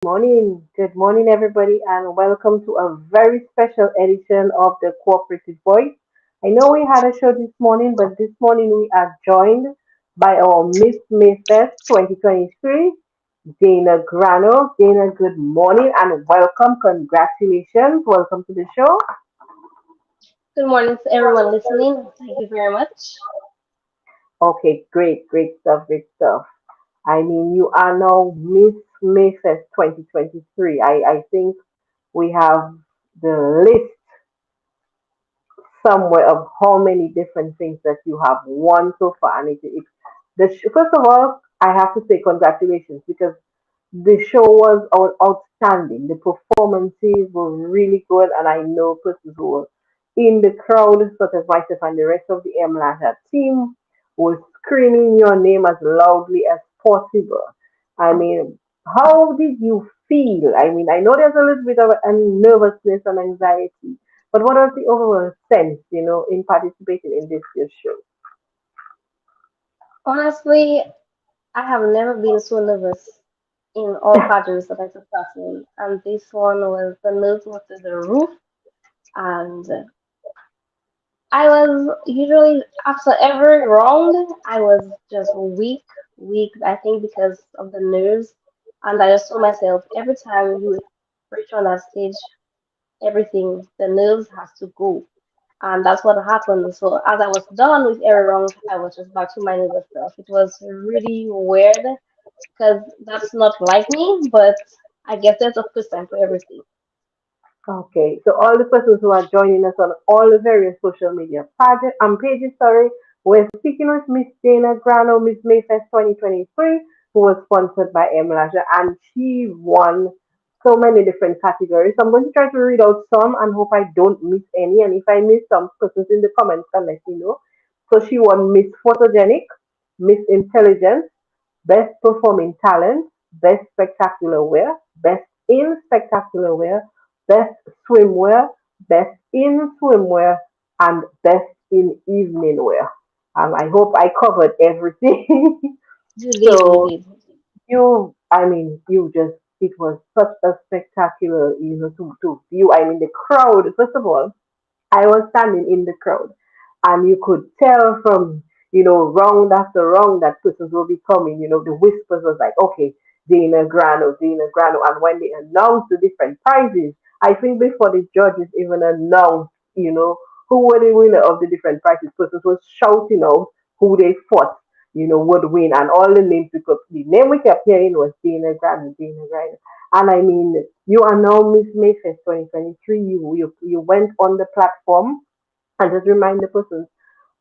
Good morning, everybody, and welcome to a very special edition of the Cooperative Voice. I know we had a show this morning, but this morning we are joined by our Miss Mayfest 2023, Daina Graneau. Daina, good morning and welcome. Congratulations. Welcome to the show. Good morning to everyone listening. Thank you very much. Okay, great stuff, great stuff. I mean, you are now Miss Mayfest 2023. I think we have the list somewhere of how many different things that you have won so far. And first of all, I have to say congratulations because the show was outstanding. The performances were really good, and I know persons who were in the crowd, such as myself and the rest of the Mlata team, were screaming your name as loudly as possible. I mean, how did you feel? I mean, I know there's a little bit of a nervousness and anxiety, but what was the overall sense, in participating in this year's show? Honestly, I have never been so nervous in all pageants that I took part in, and this one was the nerves were through the roof. And I was usually after every round, I was just weak. I think because of the nerves, and I just told myself every time you reach on that stage, everything the nerves has to go. And that's what happened. So as I was done with every round, I was just back to my normal self. It was really weird because that's not like me, but I guess there's a first time for everything. Okay, so all the persons who are joining us on all the various social media pages, we're speaking with Miss Daina Graneau, Miss Mayfest 2023, who was sponsored by Emlaja, and she won so many different categories. So I'm going to try to read out some and hope I don't miss any. And if I miss some, persons in the comments can let me know. So she won Miss Photogenic, Miss Intelligence, Best Performing Talent, Best Spectacular Wear, Best in Spectacular Wear, Best Swimwear, Best in Swimwear, and Best in Evening Wear. I hope I covered everything. You did, you So did. it was such a spectacular, to view. I mean, the crowd, first of all, I was standing in the crowd, and you could tell from round after round that persons will be coming. The whispers was like, okay, Dina Grano, and when they announced the different prizes, I think before the judges even announced, who were the winner of the different prizes, persons was shouting out who they thought, would win, and all the names because the name we kept hearing was Dina Grano. And I mean, you are now Miss Mayfest 2023. You went on the platform and just remind the persons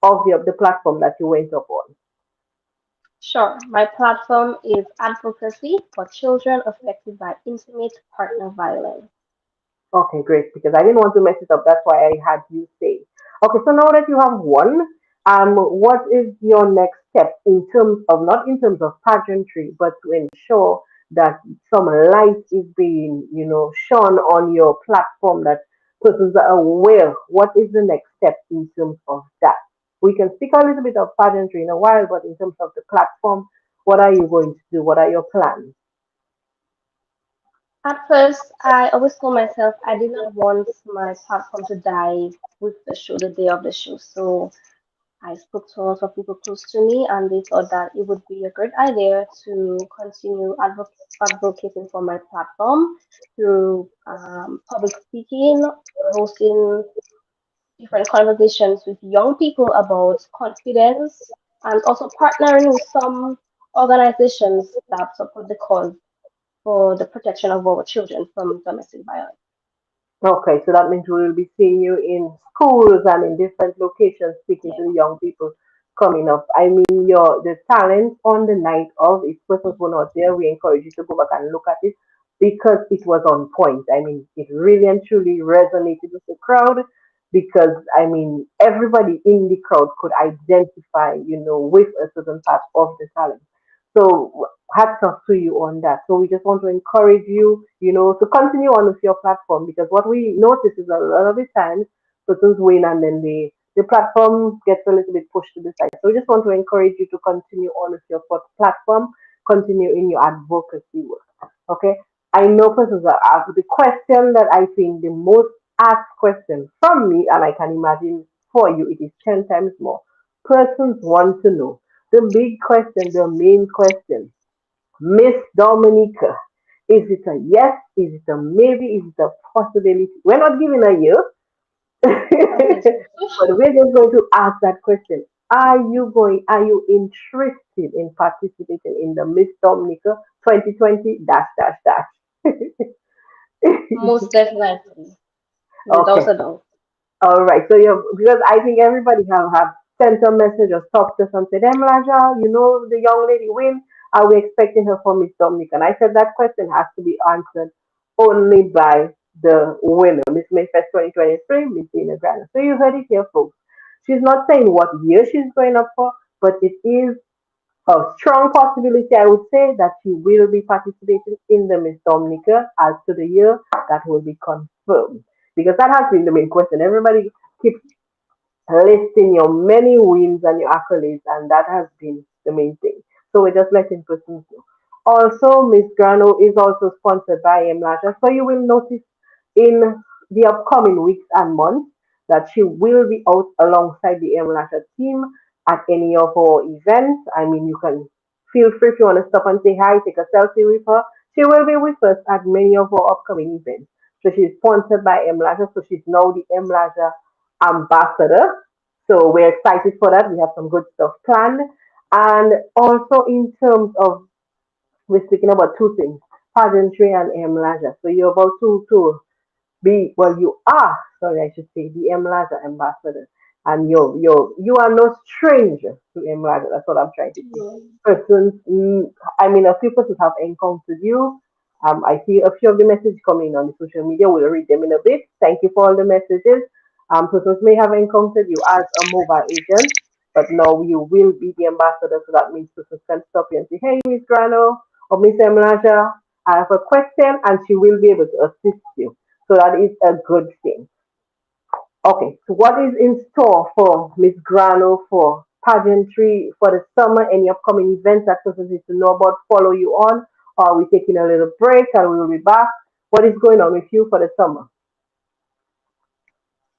of the platform that you went up on. Sure. My platform is advocacy for children affected by intimate partner violence. Okay, great. Because I didn't want to mess it up. That's why I had you say. Okay, so now that you have won, what is your next step in terms of not in terms of pageantry, but to ensure that some light is being, shone on your platform that persons are aware. What is the next step in terms of that? We can speak a little bit of pageantry in a while, but in terms of the platform, what are you going to do? What are your plans? At first, I always told myself I did not want my platform to die with the show, the day of the show. So I spoke to a lot of people close to me, and they thought that it would be a great idea to continue advocating for my platform through public speaking, hosting different conversations with young people about confidence, and also partnering with some organizations that support the cause for the protection of our children from domestic violence. Okay, so that means we will be seeing you in schools and in different locations speaking Yeah. to the young people coming up. I mean, the talent on the night of, if persons were not there, we encourage you to go back and look at it because it was on point. I mean, it really and truly resonated with the crowd because, I mean, everybody in the crowd could identify, with a certain part of the talent. So hats off to you on that. So we just want to encourage you, to continue on with your platform because what we notice is a lot of the times persons win and then the platform gets a little bit pushed to the side. So we just want to encourage you to continue on with your platform, continue in your advocacy work. Okay. I know persons are asked the question that I think the most asked question from me, and I can imagine for you, it is 10 times more. Persons want to know the big question, the main question. Miss Dominica, is it a yes? Is it a maybe? Is it a possibility? We're not giving a yes, Okay. but we're just going to ask that question. Are you interested in participating in the Miss Dominica 2020 dash dash dash? Most definitely, without Okay. a doubt. All right. So you because I think everybody have sent a message or stopped us and said, Laja, you know the young lady win. Are we expecting her for Miss Dominic? And I said that question has to be answered only by the winner, Miss Mayfest 2023, Miss Daina Graneau. So you heard it here, folks. She's not saying what year she's going up for, but it is a strong possibility, I would say, that she will be participating in the Miss Dominica as to the year that will be confirmed. Because that has been the main question. Everybody keeps listing your many wins and your accolades, and that has been the main thing. So we're just letting persons know. Also, Miss Grano is also sponsored by Lasha, so you will notice in the upcoming weeks and months that she will be out alongside the Lasha team at any of our events. I mean, you can feel free if you want to stop and say hi, take a selfie with her. She will be with us at many of our upcoming events. So she's sponsored by Lasha, so she's now the Lasha ambassador. So we're excited for that. We have some good stuff planned. And also in terms of, we're speaking about two things, pageantry and Laja. So you're about to be, well, you are, sorry, I should say, the Laja ambassador. And you are no stranger to Laja. That's what I'm trying to say. Mm. Persons, I mean, a few persons have encountered you. I see a few of the messages coming on the social media. We'll read them in a bit. Thank you for all the messages. Persons may have encountered you as a mobile agent, but now you will be the ambassador. So that means persons can stop you and say, "Hey, Miss Grano or Miss Emlaja, I have a question," and she will be able to assist you. So that is a good thing. Okay, so what is in store for Miss Grano for pageantry for the summer? Any upcoming events that persons need to know about, follow you on? Or are we taking a little break and we will be back? What is going on with you for the summer?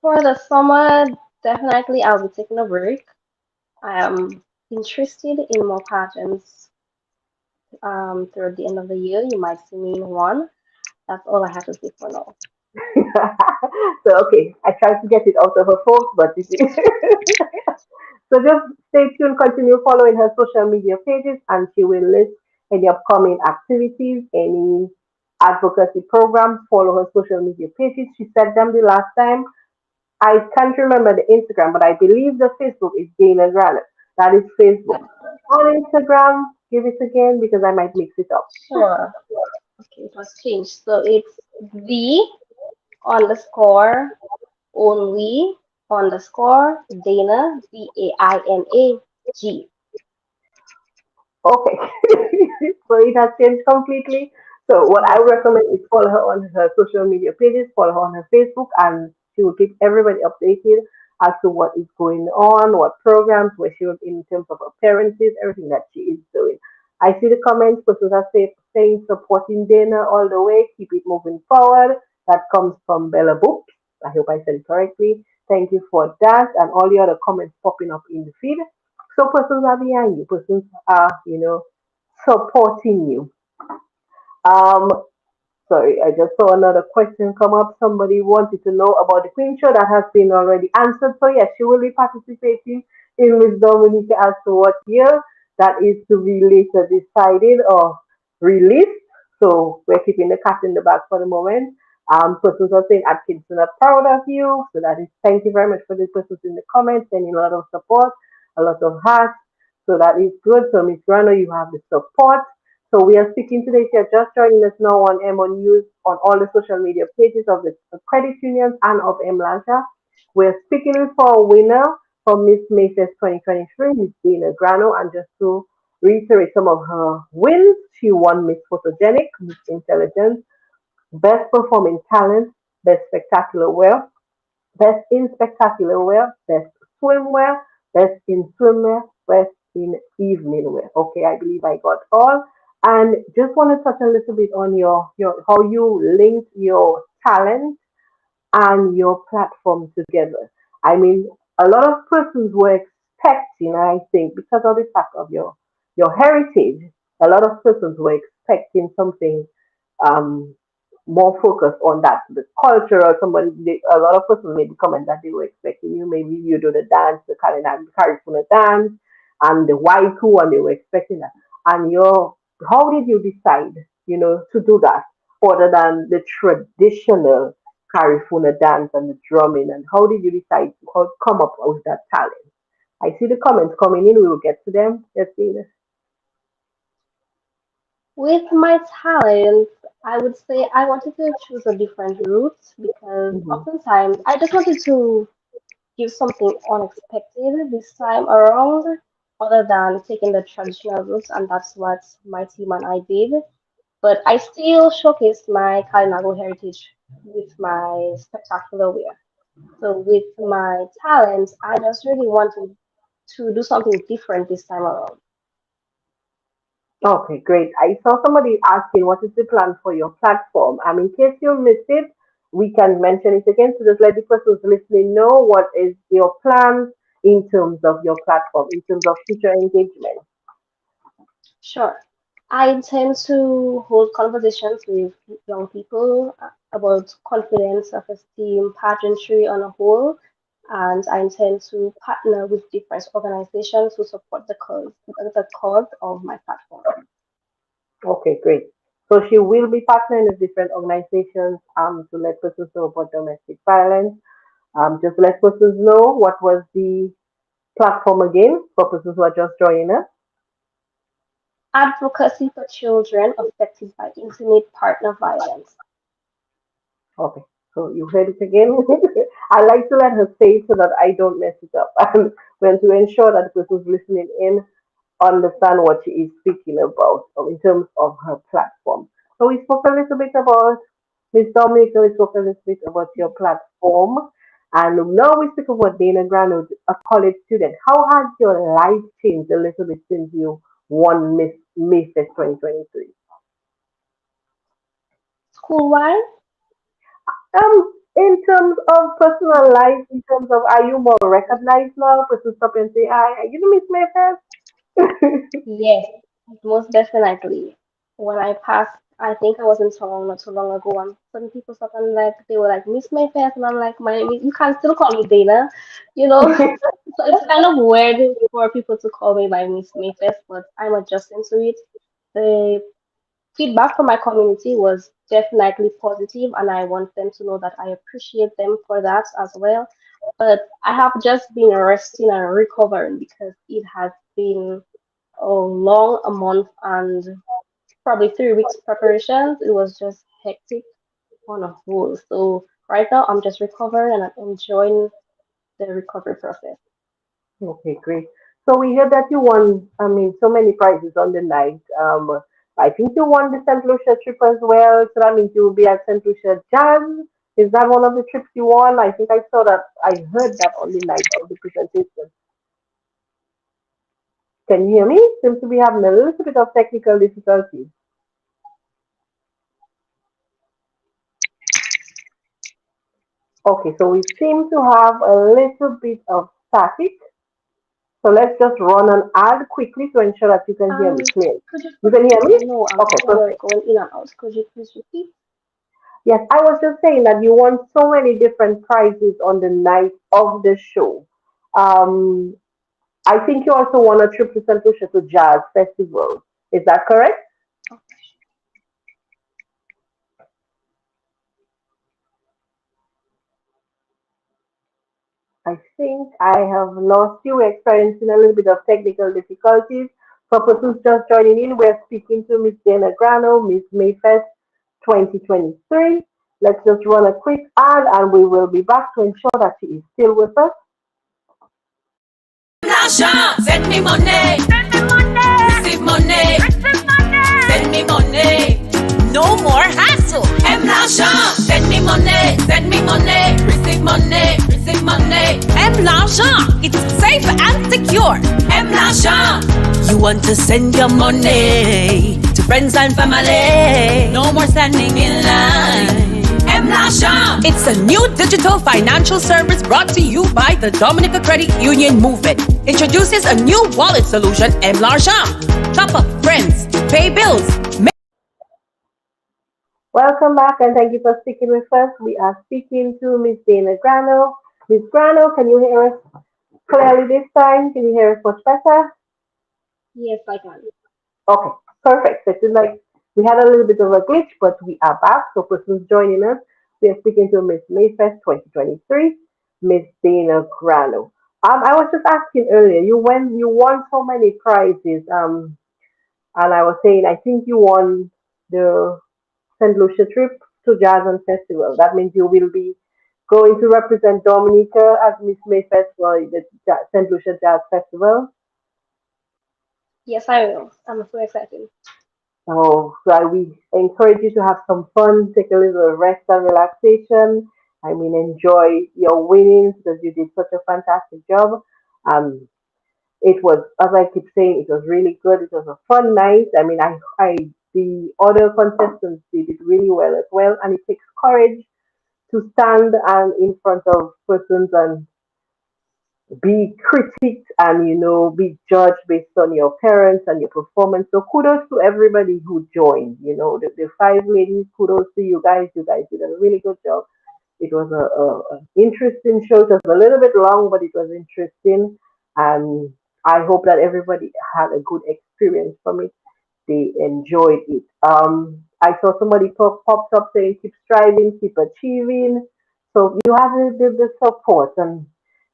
For the summer, definitely I'll be taking a break. I am interested in more pageants toward the end of the year. You might see me in one. That's all I have to say for now. So okay, I tried to get it out of her folks, but you see. So just stay tuned, continue following her social media pages, and she will list any upcoming activities, any advocacy programs. Follow her social media pages. She said them the last time. I can't remember the Instagram, but I believe the Facebook is Daina Graneau. That is Facebook. On Instagram, give it again because I might mix it up. Sure. Okay, it was changed. So it's the underscore only underscore Dana Daina Okay. So it has changed completely. So what I Yes. would recommend is follow her on her social media pages, follow her on her Facebook, and she will keep everybody updated as to what is going on, what programs, where she will be in terms of appearances, everything that she is doing. I see the comments, persons are saying supporting Dana all the way, keep it moving forward. That comes from Bella Books. I hope I said it correctly. Thank you for that, and all the other comments popping up in the feed. So persons are behind you, persons are, supporting you. Um, Sorry, I just saw another question come up. Somebody wanted to know about the Queen Show that has been already answered. So yes, she will be participating in Miss Dominica as to what year. That is to be later decided or released. So we're keeping the cat in the bag for the moment. Persons are saying Atkinson are proud of you. So that is thank you very much for the persons in the comments, sending a lot of support, a lot of hearts. So that is good. So Miss Rano, you have the support. So we are speaking today. If you're just joining us now on M1 News on all the social media pages of the credit unions and of MLANTA. We're speaking for a winner for Miss Mayfest 2023, Miss Daina Graneau. And just to reiterate some of her wins, she won Miss Photogenic, Miss Intelligence, Best Performing Talent, Best Spectacular Wear, Best in Spectacular Wear, Best Swimwear, Best in Swimwear, Best in Evening Wear. Okay, I believe I got all. And just want to touch a little bit on your how you linked your talent and your platform together. I mean, a lot of persons were expecting, I think, because of the fact of your heritage, a lot of persons were expecting something um, more focused on that, the culture, or somebody. A lot of persons made the comment that they were expecting you. Maybe you do the dance, the Caribbean dance, and the waiku, and they were expecting that. And how did you decide, to do that, other than the traditional Carifuna dance and the drumming? And how did you decide to come up with that talent? I see the comments coming in. We will get to them. Let's see this. With my talent, I would say I wanted to choose a different route because Hmm. oftentimes I just wanted to give something unexpected this time around, other than taking the traditional route, and that's what my team and I did. But I still showcased my Kalinago heritage with my spectacular wear. So with my talents, I just really wanted to do something different this time around. Okay, great. I saw somebody asking what is the plan for your platform. In case you missed it, we can mention it again. So just let the persons listening know what is your plan in terms of your platform, in terms of future engagement. Sure. I intend to hold conversations with young people about confidence, self-esteem, pageantry on a whole, and I intend to partner with different organizations to support the cause of my platform. Okay, great. So she will be partnering with different organizations to let persons know about domestic violence. Just let persons know what was the platform again for persons who are just joining us. Advocacy for children affected by intimate partner violence. Okay, so you heard it again. I like to let her say it so that I don't mess it up, and when to ensure that the persons listening in understand what she is speaking about in terms of her platform. So we spoke a little bit about Miss Dominic, we spoke a little bit about your platform, and now we speak about Daina Graneau, a college student. How has your life changed a little bit since you won Miss Mayfest 2023? School-wide, In terms of personal life, in terms of, are you more recognized now? Person stop and say, "Hi, you know Miss Mayfest." yes, most definitely. When I passed, I think I was in Toronto not too long ago, and some people stopped and like they were like Miss Mayfest, and I'm like, my name is, you can still call me Dana, you know. So it's kind of weird for people to call me by Miss Mayfest, but I'm adjusting to it. The feedback from my community was definitely positive, and I want them to know that I appreciate them for that as well. But I have just been resting and recovering because it has been a long a month and probably 3 weeks preparations. It was just hectic on a whole. So right now I'm just recovering and I'm enjoying the recovery process. Okay, great. So we heard that you won, so many prizes on the night. I think you won the St. Lucia trip as well. So that means you will be at St. Lucia Jazz. Is that one of the trips you won? I think I saw that. I heard that on the night of the presentation. Can you hear me? Seems to be having a little bit of technical difficulty. Okay, so we seem to have a little bit of static. So let's just run an ad quickly to ensure that you can hear me Um, clearly. could you You please? can hear me? No, Okay, you were perfect. going in and out. Could you please repeat? Yes, I was just saying that you won so many different prizes on the night of the show. Um, I think you also won a trip to St. Lucia to Jazz Festival. Is that correct? I think I have lost you. We're experiencing a little bit of technical difficulties. For persons just joining in, we're speaking to Miss Daina Grano, Miss Mayfest 2023. Let's just run a quick ad and we will be back to ensure that she is still with us. L'argent, send me money. Send me money. Receive money. Receive money. Send me money. No more hassle. M l'argent, send me money. Send me money. Receive money. Receive money. M l'argent, it's safe and secure. M l'argent, you want to send your money to friends and family. No more standing in line. L'argent. It's a new digital financial service brought to you by the Dominica Credit Union Movement. Introduces a new wallet solution, L'argent. Top up friends, pay bills. Welcome back and thank you for sticking with us. We are speaking to Miss Daina Graneau. Miss Graneau, can you hear us clearly this time? Can you hear us much better? Yes, I can. Okay, perfect. So it is like we had a little bit of a glitch, but we are back. So persons joining us, we are speaking to Miss Mayfest 2023, Miss Daina Graneau. I was just asking earlier, you won so many prizes. And I was saying I think you won the St. Lucia trip to Jazz and Festival. That means you will be going to represent Dominica as Miss Mayfest for the St. Lucia Jazz Festival. Yes, I will. I'm so excited. So we encourage you to have some fun, take a little rest and relaxation. I mean, enjoy your winnings because you did such a fantastic job. Um, it was, as I keep saying, it was really good. It was a fun night. I mean, the other contestants did it really well as well, and it takes courage to stand and in front of persons and be critiqued and be judged based on your parents and your performance. So kudos to everybody who joined. The five ladies, kudos to you guys. You guys did a really good job. It was a interesting show. It was a little bit long, but it was interesting. And I hope that everybody had a good experience from it. They enjoyed it. I saw somebody popped up saying, keep striving, keep achieving. So you have the support.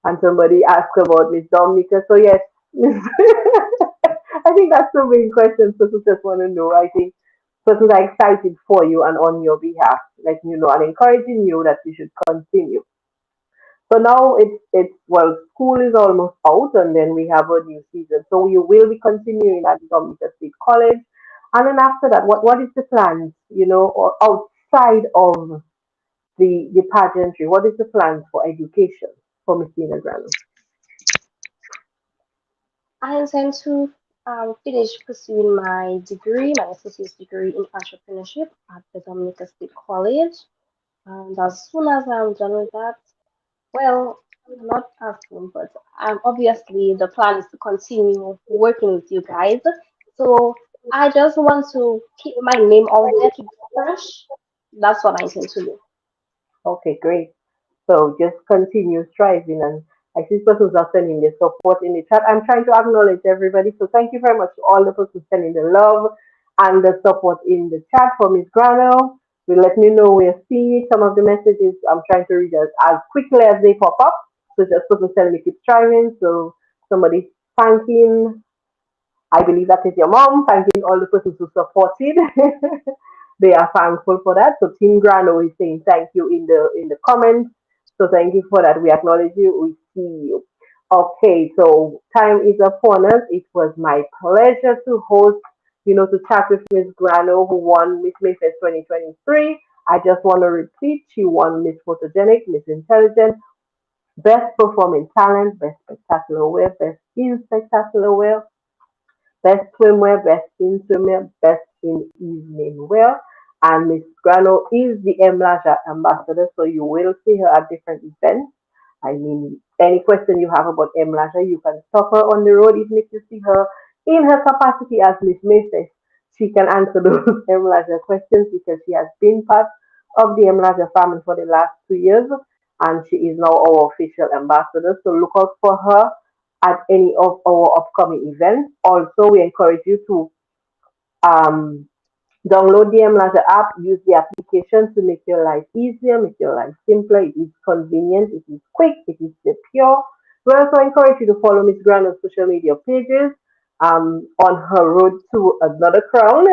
And somebody asked about Miss Dominica. So, yes, I think that's the main question people just want to know. I think persons are excited for you and on your behalf, letting you know and encouraging you that you should continue. So now it's well, school is almost out, and then we have a new season. So you will be continuing at Dominica State College, and then after that, what is the plan? Or outside of the pageantry, what is the plan for education for Miss Tina Grano? I intend to finish pursuing my degree, my associate's degree in entrepreneurship at the Dominica State College. And as soon as I'm done with that, well, not as soon, but obviously the plan is to continue working with you guys. So I just want to keep my name out there, keep it fresh. That's what I intend to do. Okay, great. So just continue striving, and I see persons are sending their support in the chat. I'm trying to acknowledge everybody. So thank you very much to all the persons sending the love and the support in the chat for Miss Grano. We let me know we're seeing some of the messages. I'm trying to read as quickly as they pop up. So just persons telling me keep striving. So somebody thanking, I believe that is your mom, thanking all the persons who supported. They are thankful for that. So Team Grano is saying thank you in the comments. So thank you for that. We acknowledge you. We see you. Okay, so time is upon us. It was my pleasure to host, to chat with Miss Grano, who won Miss Mayfest 2023. I just want to repeat, she won Miss Photogenic, Miss Intelligent, Best Performing Talent, Best Spectacular Wear, Best in Spectacular Wear, Best swimwear, best in swimwear, best in evening wear. And Miss Grano is the Mlaja ambassador, so you will see her at different events. I mean, any question you have about Mlaja, you can stop her on the road, even if you see her in her capacity as Miss Mayfest. She can answer those Mlaja questions because she has been part of the Mlaja family for the last 2 years, and she is now our official ambassador. So look out for her at any of our upcoming events. Also, we encourage you to um, download the MLASA app, use the application to make your life easier, make your life simpler. It is convenient, it is quick, it is secure. We also encourage you to follow Miss Grant on social media pages on her road to another crown.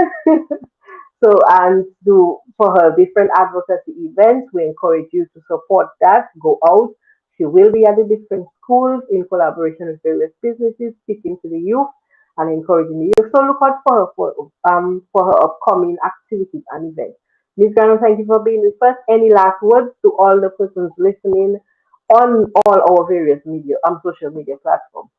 So, and do for her different advocacy events, we encourage you to support that. Go out. She will be at the different schools in collaboration with various businesses, speaking to the youth and encouraging the youth. So look out for her for her upcoming activities and events. Ms. Grano, thank you for being with us. Any last words to all the persons listening on all our various media social media platforms?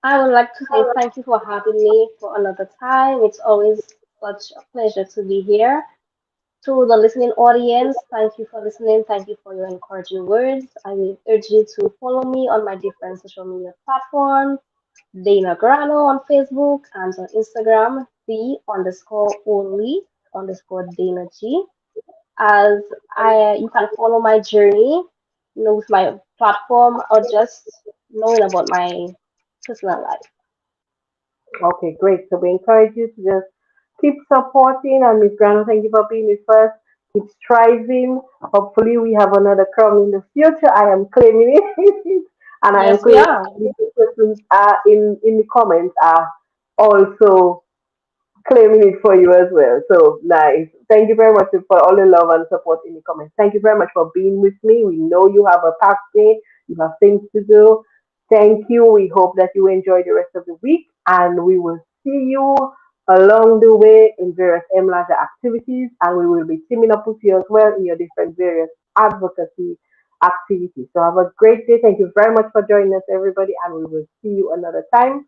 I would like to say thank you for having me for another time. It's always such a pleasure to be here. To the listening audience, thank you for listening. Thank you for your encouraging words. I will urge you to follow me on my different social media platforms. Daina Graneau on Facebook and on Instagram, the underscore only underscore Dana G. As you can follow my journey, with my platform or just knowing about my personal life. Okay, great. So we encourage you to just keep supporting. And Miss Grano, thank you for being with us. Keep striving. Hopefully, we have another crown in the future. I am claiming it. And I am Yes, we claiming are. the questions in the comments are also claiming it for you as well. So nice. Thank you very much for all the love and support in the comments. Thank you very much for being with me. We know you have a packed day, you have things to do. Thank you. We hope that you enjoy the rest of the week and we will see you along the way in various MLAGA activities and we will be teaming up with you as well in your different various advocacy activities. So have a great day. Thank you very much for joining us, everybody, and we will see you another time.